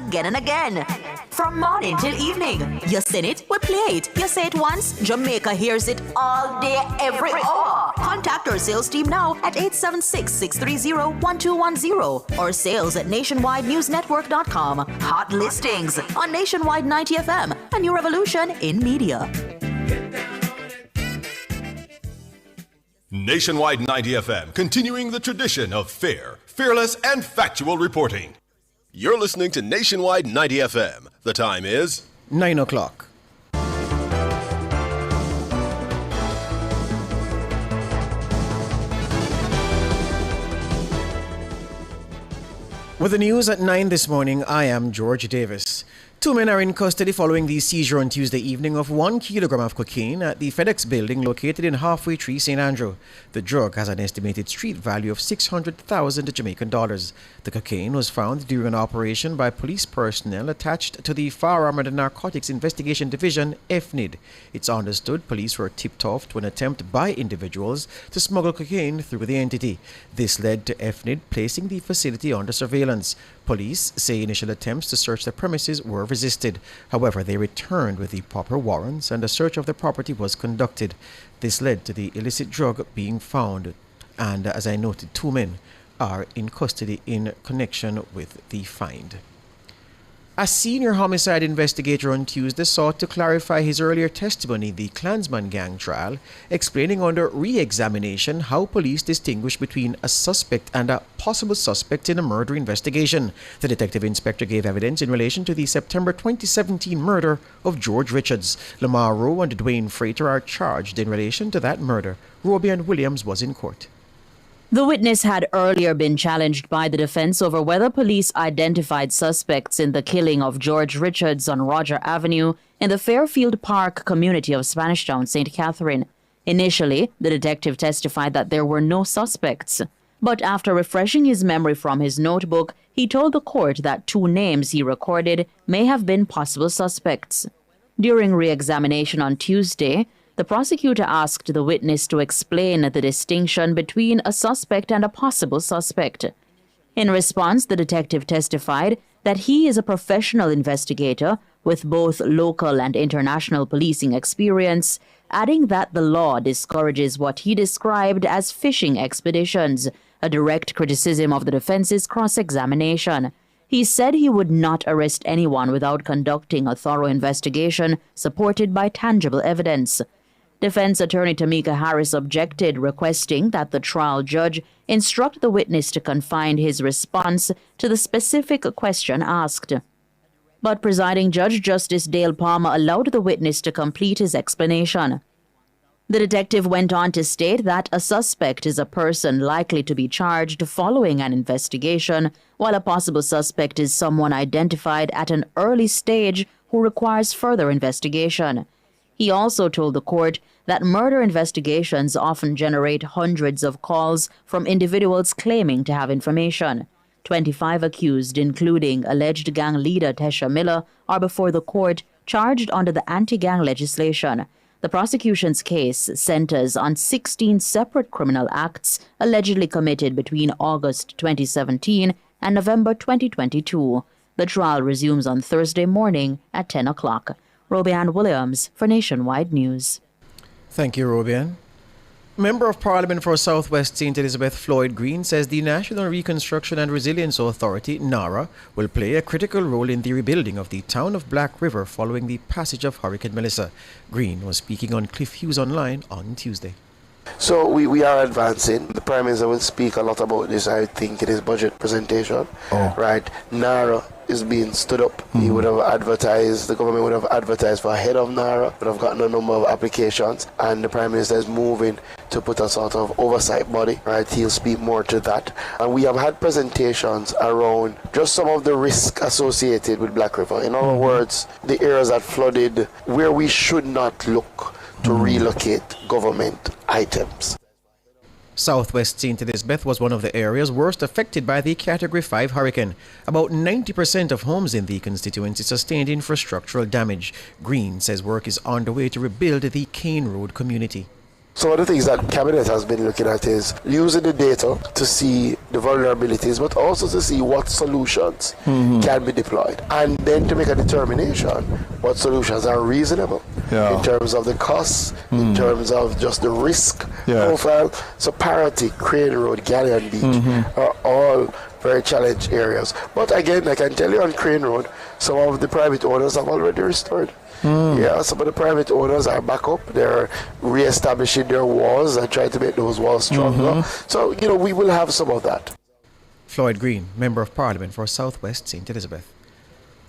again and again. From morning till evening. You sing it, we play it. You say it once, Jamaica hears it all day, every hour. Contact our sales team now at 876-630-1210 or sales at nationwidenewsnetwork.com. Hot listings on Nationwide 90 FM, a new revolution in media. Nationwide 90 FM, continuing the tradition of fair, fearless, and factual reporting. You're listening to Nationwide 90 FM. The time is 9 o'clock. With the news at 9 this morning, I am George Davis. 2 men are in custody following the seizure on Tuesday evening of 1 kilogram of cocaine at the FedEx building located in Halfway Tree, St. Andrew. The drug has an estimated street value of $600,000 Jamaican dollars. The cocaine was found during an operation by police personnel attached to the Firearm and Narcotics Investigation Division, FNID. It's understood police were tipped off to an attempt by individuals to smuggle cocaine through the entity. This led to FNID placing the facility under surveillance. Police say initial attempts to search the premises were resisted. However, they returned with the proper warrants and a search of the property was conducted. This led to the illicit drug being found, and as I noted, 2 men are in custody in connection with the find. A senior homicide investigator on Tuesday sought to clarify his earlier testimony in the Klansman gang trial, explaining under re-examination how police distinguish between a suspect and a possible suspect in a murder investigation. The detective inspector gave evidence in relation to the September 2017 murder of George Richards. Lamar Rowe and Dwayne Frater are charged in relation to that murder. Robian Williams was in court. The witness had earlier been challenged by the defense over whether police identified suspects in the killing of George Richards on Roger Avenue in the Fairfield Park community of Spanish Town, St. Catherine. Initially, the detective testified that there were no suspects. But after refreshing his memory from his notebook, he told the court that 2 names he recorded may have been possible suspects. During re-examination on Tuesday, the prosecutor asked the witness to explain the distinction between a suspect and a possible suspect. In response, the detective testified that he is a professional investigator with both local and international policing experience, adding that the law discourages what he described as fishing expeditions, a direct criticism of the defense's cross-examination. He said he would not arrest anyone without conducting a thorough investigation supported by tangible evidence. Defense attorney Tamika Harris objected, requesting that the trial judge instruct the witness to confine his response to the specific question asked. But presiding Judge Justice Dale Palmer allowed the witness to complete his explanation. The detective went on to state that a suspect is a person likely to be charged following an investigation, while a possible suspect is someone identified at an early stage who requires further investigation. He also told the court that murder investigations often generate hundreds of calls from individuals claiming to have information. 25 accused, including alleged gang leader Tesha Miller, are before the court, charged under the anti-gang legislation. The prosecution's case centers on 16 separate criminal acts allegedly committed between August 2017 and November 2022. The trial resumes on Thursday morning at 10 o'clock. Robian Williams for Nationwide News. Thank you, Robian. Member of Parliament for Southwest St. Elizabeth Floyd Green says the National Reconstruction and Resilience Authority, NARA, will play a critical role in the rebuilding of the town of Black River following the passage of Hurricane Melissa. Green was speaking on Cliff Hughes Online on Tuesday. So we are advancing. The Prime Minister will speak a lot about this, I think, in his budget presentation. Right? NARA is being stood up. He would have advertised, the government would have advertised for a head of NARA, would have gotten a number of applications, and the Prime Minister is moving to put a sort of oversight body. Right? He'll speak more to that. And we have had presentations around just some of the risk associated with Black River. In other words, the areas that flooded where we should not look to relocate government items. Southwest St. Elizabeth was one of the areas worst affected by the Category 5 hurricane. About 90% of homes in the constituency sustained infrastructural damage. Green says work is underway to rebuild the Cane Road community. Some of the things that Cabinet has been looking at is using the data to see the vulnerabilities, but also to see what solutions can be deployed, and then to make a determination what solutions are reasonable in terms of the costs, in terms of just the risk profile. So Parity, Crane Road, Galleon Beach are all very challenged areas. But again, I can tell you on Crane Road, some of the private owners have already restored. Yeah, some of the private owners are back up. They're re-establishing their walls and trying to make those walls stronger. So, we will have some of that. Floyd Green, Member of Parliament for South West St. Elizabeth.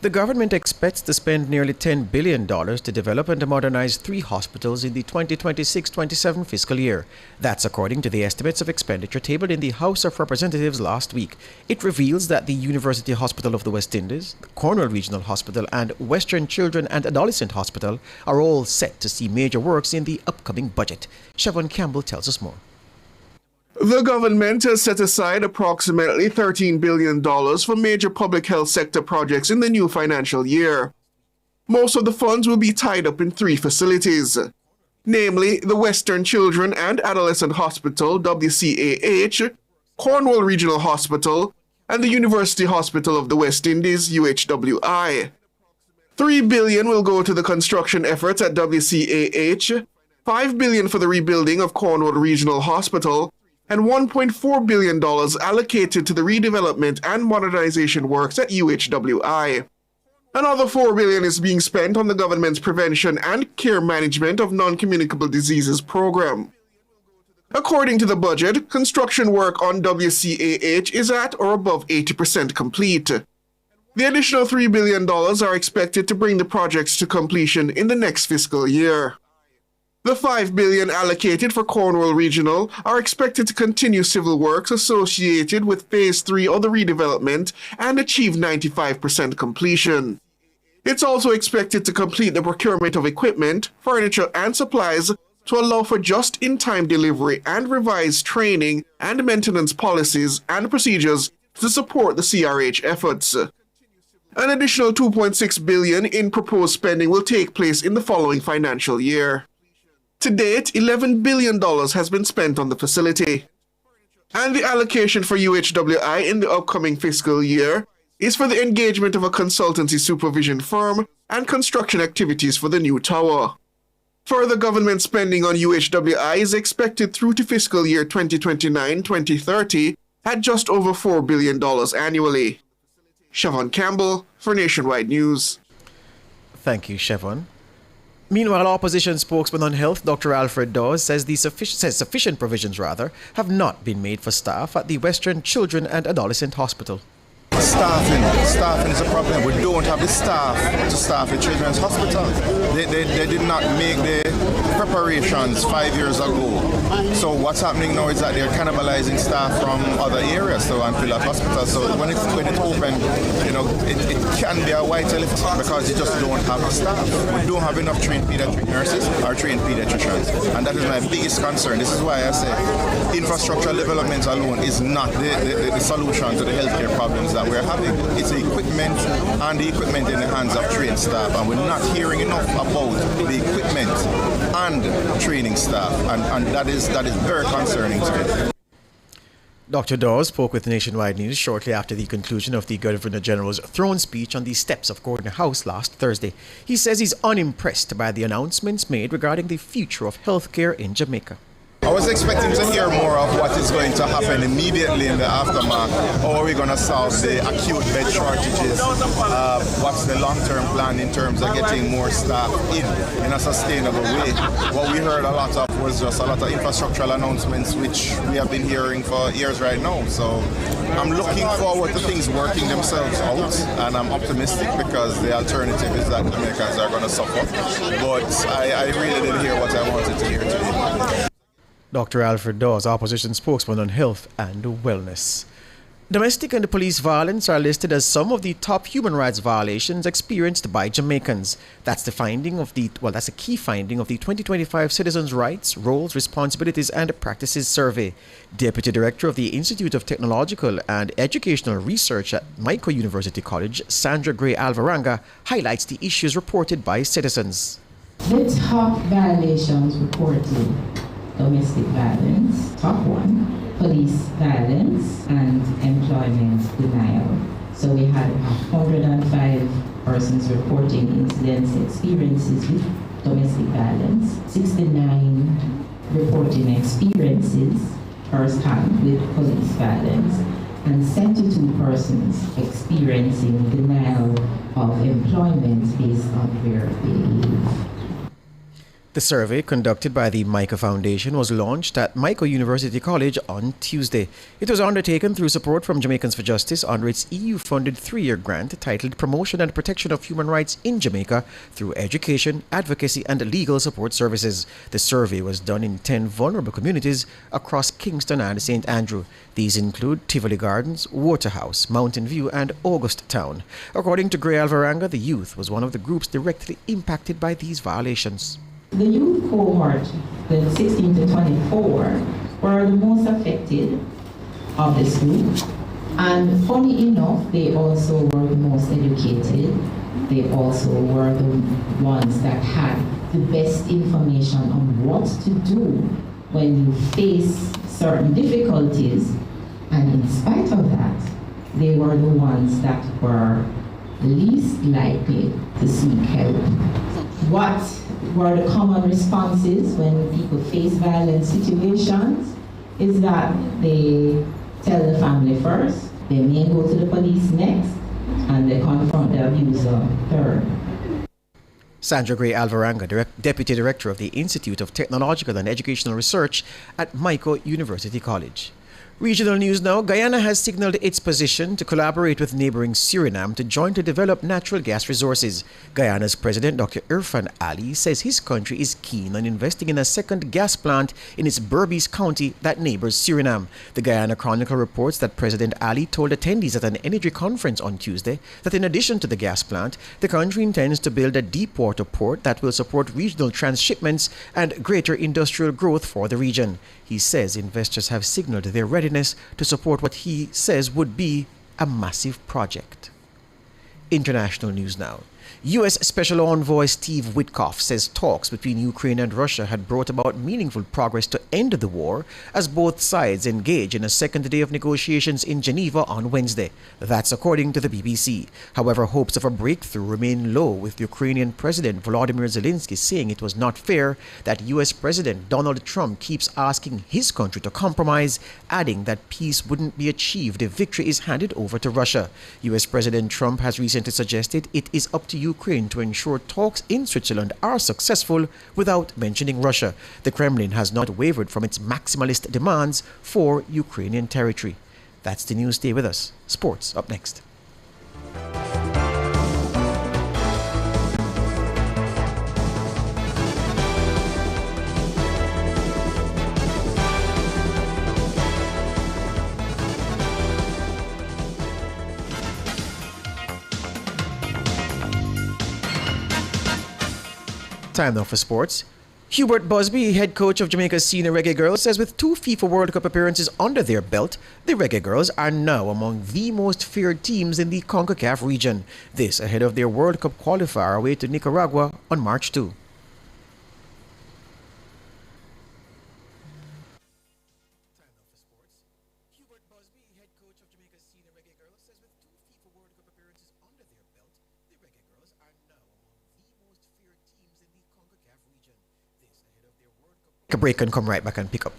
The government expects to spend nearly $10 billion to develop and to modernize 3 hospitals in the 2026-27 fiscal year. That's according to the estimates of expenditure tabled in the House of Representatives last week. It reveals that the University Hospital of the West Indies, the Cornwall Regional Hospital, and Western Children and Adolescent Hospital are all set to see major works in the upcoming budget. Siobhan Campbell tells us more. The government has set aside approximately $13 billion for major public health sector projects in the new financial year. Most of the funds will be tied up in 3 facilities, namely the Western Children and Adolescent Hospital, WCAH, Cornwall Regional Hospital, and the University Hospital of the West Indies, UHWI. $3 billion will go to the construction efforts at WCAH, $5 billion for the rebuilding of Cornwall Regional Hospital, and $1.4 billion allocated to the redevelopment and modernization works at UHWI. Another $4 billion is being spent on the government's prevention and care management of non-communicable diseases program. According to the budget, construction work on WCAH is at or above 80% complete. The additional $3 billion are expected to bring the projects to completion in the next fiscal year. The $5 billion allocated for Cornwall Regional are expected to continue civil works associated with Phase 3 of the redevelopment and achieve 95% completion. It's also expected to complete the procurement of equipment, furniture, and supplies to allow for just-in-time delivery and revised training and maintenance policies and procedures to support the CRH efforts. An additional $2.6 billion in proposed spending will take place in the following financial year. To date, $11 billion has been spent on the facility. And the allocation for UHWI in the upcoming fiscal year is for the engagement of a consultancy supervision firm and construction activities for the new tower. Further government spending on UHWI is expected through to fiscal year 2029-2030 at just over $4 billion annually. Siobhan Campbell for Nationwide News. Thank you, Siobhan. Meanwhile, opposition spokesman on health, Dr. Alfred Dawes, says sufficient provisions have not been made for staff at the Western Children and Adolescent Hospital. Staffing is a problem. We don't have the staff to staff the Children's Hospital. They did not make the preparations 5 years ago. So what's happening now is that they're cannibalizing staff from other areas, so Anfield Hospital. So when it's open, it can be a white elephant because you just don't have the staff. We don't have enough trained pediatric nurses or trained pediatricians, and that is my biggest concern. This is why I say infrastructure development alone is not the solution to the healthcare problems that we're having. It's the equipment and the equipment in the hands of trained staff, and we're not hearing enough about the equipment and training staff, and that is very concerning to me. Dr. Dawes spoke with Nationwide News shortly after the conclusion of the Governor General's throne speech on the steps of Gordon House last Thursday. He says he's unimpressed by the announcements made regarding the future of healthcare in Jamaica. I was expecting to hear more of what is going to happen immediately in the aftermath. How are we going to solve the acute bed shortages? What's the long-term plan in terms of getting more staff in a sustainable way? What we heard a lot of was just a lot of infrastructural announcements, which we have been hearing for years right now. So I'm looking forward to things working themselves out, and I'm optimistic because the alternative is that Jamaicans are going to suffer. But I really didn't hear what I wanted to hear today. Dr. Alfred Dawes, opposition spokesman on health and wellness. Domestic and police violence are listed as some of the top human rights violations experienced by Jamaicans. That's a key finding of the 2025 Citizens' Rights, Roles, Responsibilities and Practices Survey. Deputy Director of the Institute of Technological and Educational Research at Micro University College, Sandra Gray Alvaranga, highlights the issues reported by citizens. The top violations reported domestic violence, top one, police violence, and employment denial. So we had 105 persons reporting incidents, experiences with domestic violence, 69 reporting experiences first-hand with police violence, and 72 persons experiencing denial of employment based on where they live. The survey conducted by the MICA Foundation was launched at MICA University College on Tuesday. It was undertaken through support from Jamaicans for Justice under its EU-funded 3-year grant titled Promotion and Protection of Human Rights in Jamaica through Education, Advocacy and Legal Support Services. The survey was done in 10 vulnerable communities across Kingston and St. Andrew. These include Tivoli Gardens, Waterhouse, Mountain View and August Town. According to Gray Alvaranga, the youth was one of the groups directly impacted by these violations. The youth cohort, the 16 to 24, were the most affected of this group. And funny enough, they also were the most educated. They also were the ones that had the best information on what to do when you face certain difficulties. And in spite of that, they were the ones that were least likely to seek help. What were the common responses when people face violent situations is that they tell the family first, they may go to the police next, and they confront the abuser third. Sandra Gray Alvaranga, Deputy Director of the Institute of Technological and Educational Research at MICA University College. Regional news now. Guyana has signaled its position to collaborate with neighboring Suriname to jointly develop natural gas resources. Guyana's President Dr. Irfan Ali says his country is keen on investing in a second gas plant in its Berbice County that neighbors Suriname. The Guyana Chronicle reports that President Ali told attendees at an energy conference on Tuesday that in addition to the gas plant, the country intends to build a deep water port that will support regional transshipments and greater industrial growth for the region. He says investors have signaled their readiness to support what he says would be a massive project. International news now. U.S. Special Envoy Steve Witkoff says talks between Ukraine and Russia had brought about meaningful progress to end the war as both sides engage in a second day of negotiations in Geneva on Wednesday. That's according to the BBC. However, hopes of a breakthrough remain low, with Ukrainian President Volodymyr Zelensky saying it was not fair that U.S. President Donald Trump keeps asking his country to compromise, adding that peace wouldn't be achieved if victory is handed over to Russia. U.S. President Trump has recently suggested it is up to Ukraine to ensure talks in Switzerland are successful without mentioning Russia. The Kremlin has not wavered from its maximalist demands for Ukrainian territory. That's the news. Stay with us. Sports up next. Time now for sports. Hubert Busby, head coach of Jamaica's senior reggae girls, says with 2 FIFA World Cup appearances under their belt, the reggae girls are now among the most feared teams in the CONCACAF region. This ahead of their World Cup qualifier away to Nicaragua on March 2. A break and come right back and pick up.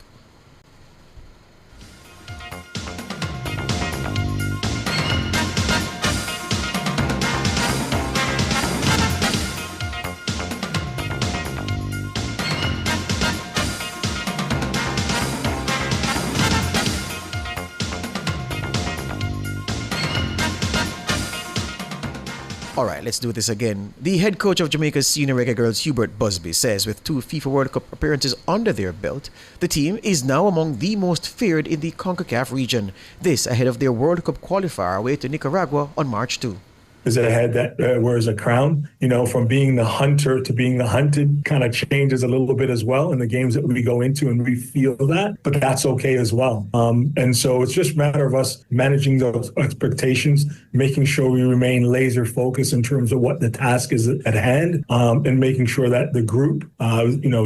All right, let's do this again. The head coach of Jamaica's senior reggae girls, Hubert Busby, says with 2 FIFA World Cup appearances under their belt, the team is now among the most feared in the CONCACAF region. This ahead of their World Cup qualifier away to Nicaragua on March 2. is a head that wears a crown. You know, from being the hunter to being the hunted kind of changes a little bit as well in the games that we go into, and we feel that, but that's okay as well. And so it's just a matter of us managing those expectations, making sure we remain laser focused in terms of what the task is at hand, and making sure that the group,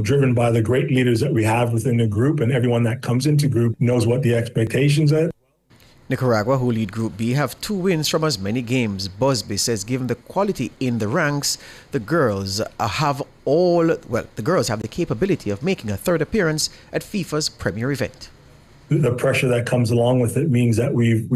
driven by the great leaders that we have within the group, and everyone that comes into group knows what the expectations are. Nicaragua, who lead Group B, have 2 wins from as many games. Busby says given the quality in the ranks, the girls have the capability of making a 3rd appearance at FIFA's premier event. The pressure that comes along with it means that we've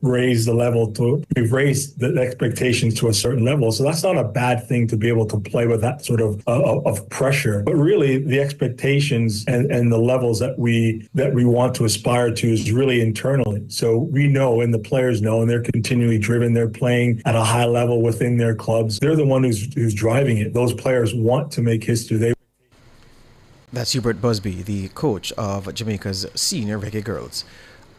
raised we've raised the expectations to a certain level. So that's not a bad thing to be able to play with that sort of pressure. But really, the expectations and the levels that we want to aspire to is really internally. So we know, and the players know, and they're continually driven. They're playing at a high level within their clubs. They're the one who's driving it. Those players want to make history. That's Hubert Busby, the coach of Jamaica's senior reggae girls.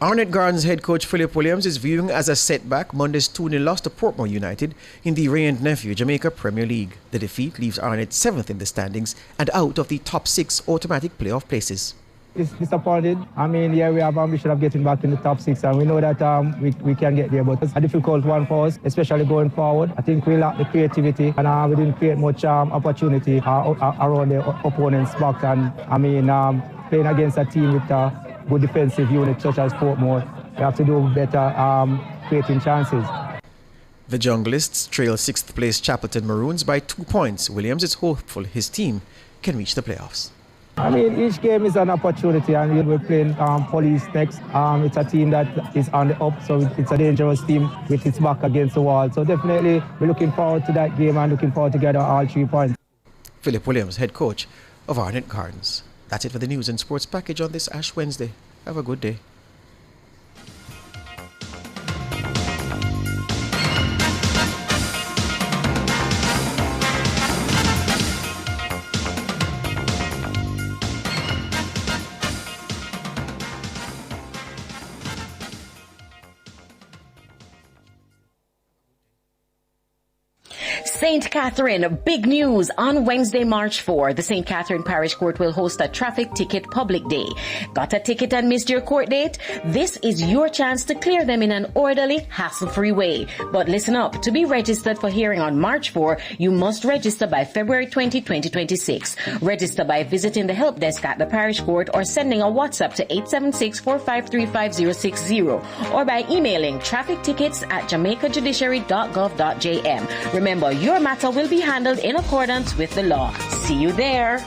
Arnett Gardens head coach Philip Williams is viewing as a setback Monday's 2-0 loss to Portmore United in the Ray and Nephew Jamaica Premier League. The defeat leaves Arnett 7th in the standings and out of the top 6 automatic playoff places. It's disappointed. I mean, yeah, we have ambition of getting back in the top 6, and we know that we can get there, but it's a difficult one for us, especially going forward. I think we lack the creativity, and we didn't create much opportunity around the opponent's back. And I mean, playing against a team with a good defensive unit such as Portmore, we have to do better creating chances. The Junglists trail 6th place Chapelton Maroons by 2 points. Williams is hopeful his team can reach the playoffs. I mean, each game is an opportunity, and we're playing Police next. It's a team that is on the up, so it's a dangerous team with its back against the wall. So definitely, we're looking forward to that game and looking forward to getting all 3 points. Philip Williams, head coach of Arnett Gardens. That's it for the news and sports package on this Ash Wednesday. Have a good day. St. Catherine, big news. On Wednesday, March 4, the St. Catherine Parish Court will host a traffic ticket public day. Got a ticket and missed your court date? This is your chance to clear them in an orderly, hassle-free way. But listen up, to be registered for hearing on March 4, you must register by February 20, 2026. Register by visiting the help desk at the parish court or sending a WhatsApp to 876-453-5060 or by emailing traffictickets@jamaicajudiciary.gov.jm. Remember, your matter will be handled in accordance with the law. See you there.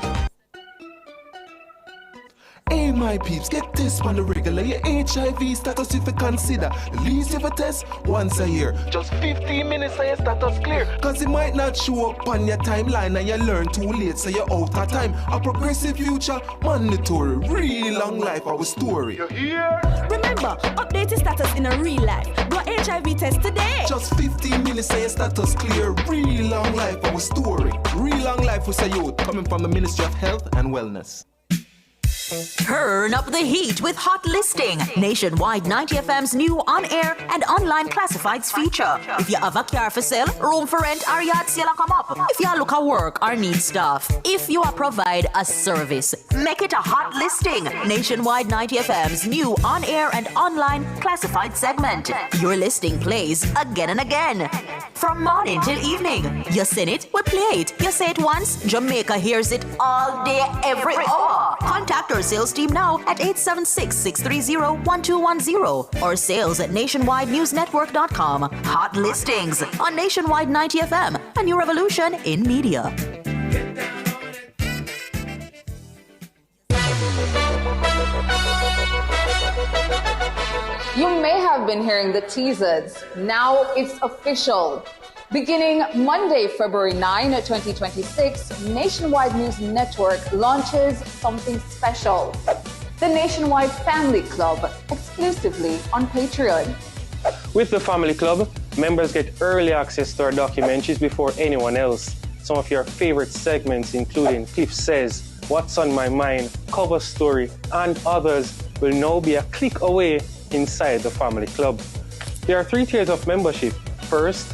Hey, my peeps, get this on the regular. Your HIV status, if you consider the least of a test once a year. Just 15 minutes and your status clear. Cause it might not show up on your timeline and you learn too late, so you're out of time. A progressive future, mandatory. Real long life, our story. You hear? Remember, update your status in a real life. Go HIV test today. Just 15 minutes and your status clear. Real long life, our story. Real long life with a youth coming from the Ministry of Health and Wellness. Turn up the heat with Hot Listing, Nationwide 90 FM's new on-air and online classifieds feature. If you have a car for sale, room for rent, or yard sale come up. If you look at work or need stuff. If you provide a service, make it a Hot Listing, Nationwide 90 FM's new on-air and online classified segment. Your listing plays again and again. From morning till evening. You sing it, we play it. You say it once, Jamaica hears it all day, every hour. Contact our sales team now at 876-630-1210 or sales@nationwidenewsnetwork.com. Hot Listings on Nationwide 90 FM, a new revolution in media. You may have been hearing the teasers. Now it's official. Beginning Monday, February 9, 2026, Nationwide News Network launches something special. The Nationwide Family Club, exclusively on Patreon. With the Family Club, members get early access to our documentaries before anyone else. Some of your favorite segments, including Cliff Says, What's on My Mind, Cover Story, and others will now be a click away inside the Family Club. There are 3 tiers of membership. First,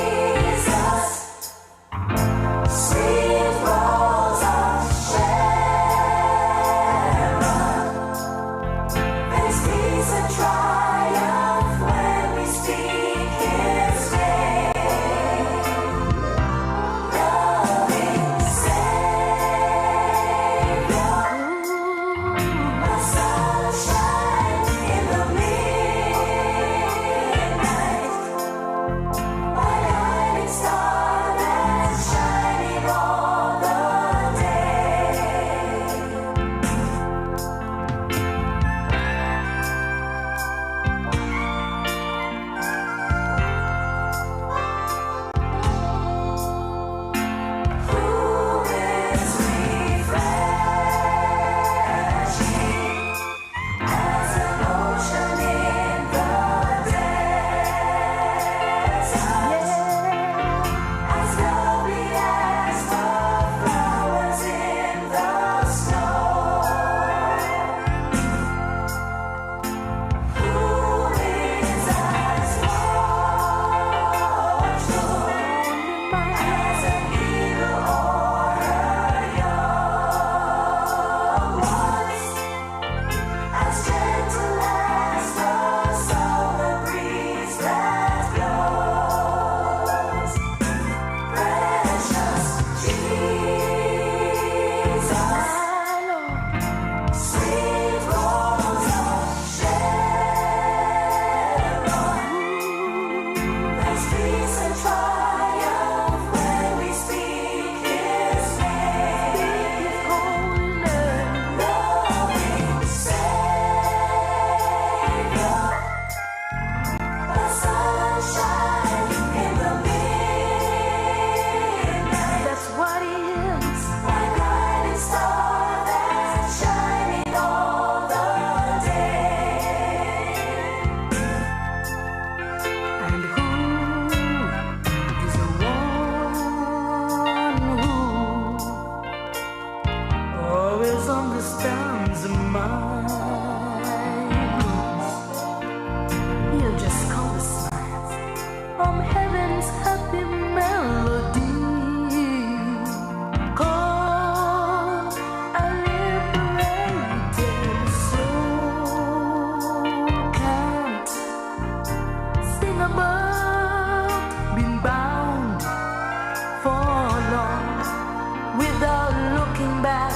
storms of mine. He'll just call a smile from heaven's happy melody. Call a liberated soul. Can't sing about being bound for long without looking back